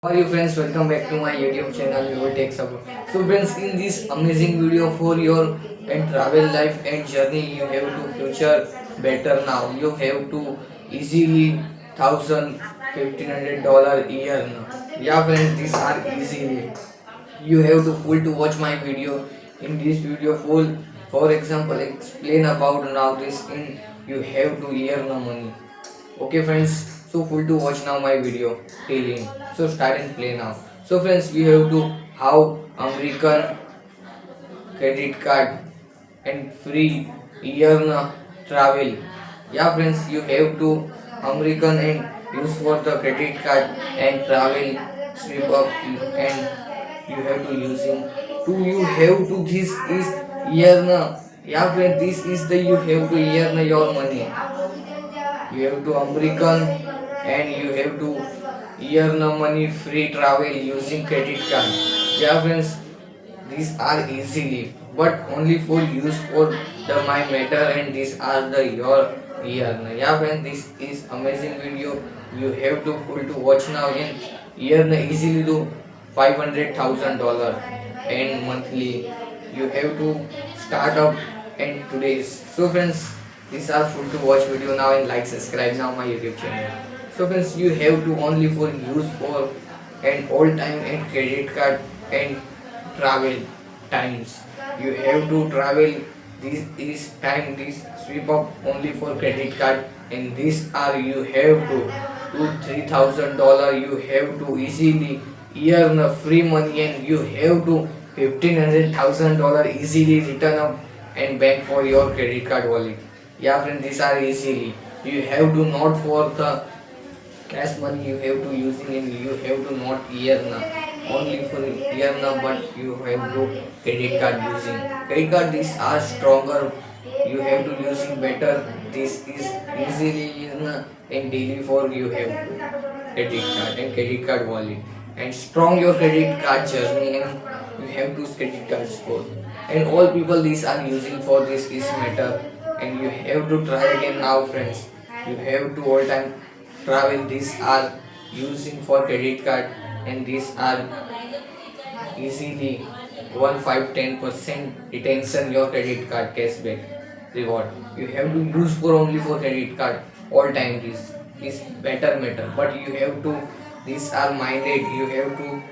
How are you friends? Welcome back to my YouTube channel Mehul-tech-support. So friends, in this amazing video for your and travel life and journey, you have to future better now. You have to easily $1,000 $1,500 a year now. Yeah friends, these are easily. You have to full to watch my video. In this video full, for example, explain about now this in you have to earn the money. Okay friends, so full to watch now my video till in. So start and play now. So friends, we have to how American credit card and free year travel. Yeah friends, you have to American and use for the credit card and travel sweep up and you have to using to you have to this is year yeah friend, this is the you have to earn your money. You have to American and you have to earn money free travel using credit card. Yeah friends, these are easily but only for use for the my matter and these are the your earn. Yeah friends, this is amazing video. You have to full to watch now and earn easily to $500,000 and monthly. You have to start up and today's. So friends, these are full to watch video now and like subscribe now my YouTube channel. So friends, you have to only for use for and all time and credit card and travel times. You have to travel this is time this sweep up only for credit card and this are you have to $2,000-3,000 you have to easily earn a free money and you have to $1,500,000 easily return up and bank for your credit card wallet. Yeah friend, these are easily. You have to not for the cash money you have to using and you have to not earn only for earn but you have to credit card using credit card. These are stronger. You have to using better. This is easily in daily for you have credit card and credit card wallet and strong your credit card journey and you have to credit card score and all people these are using for this is matter and you have to try again now friends. You have to all time travel. These are using for credit card and these are easily 1 5 10% retention your credit card cashback reward. You have to use for only for credit card all time. This is better matter but you have to these are minded. You have to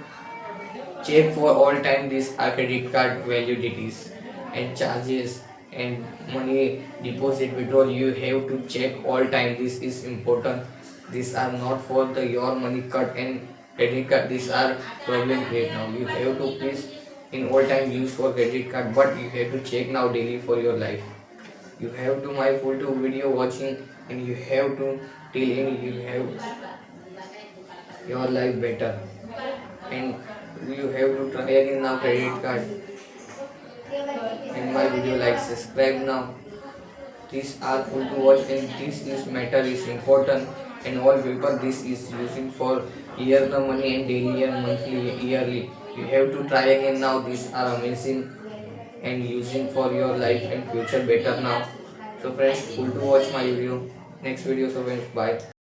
check for all time these are credit card validities and charges and money deposit withdrawal. You have to check all time. This is important. These are not for the your money cut and credit card. These are problem create now. You have to please in all time use for credit card but you have to check now daily for your life. You have to my full to video watching and you have to till in you have your life better and you have to try again now credit card and my video like subscribe now. These are full to watch and this is matter is important and all people this is using for year the money and daily and monthly yearly. You have to try again now. These are amazing and using for your life and future better now. So friends, full to watch my video next video. So friends, bye.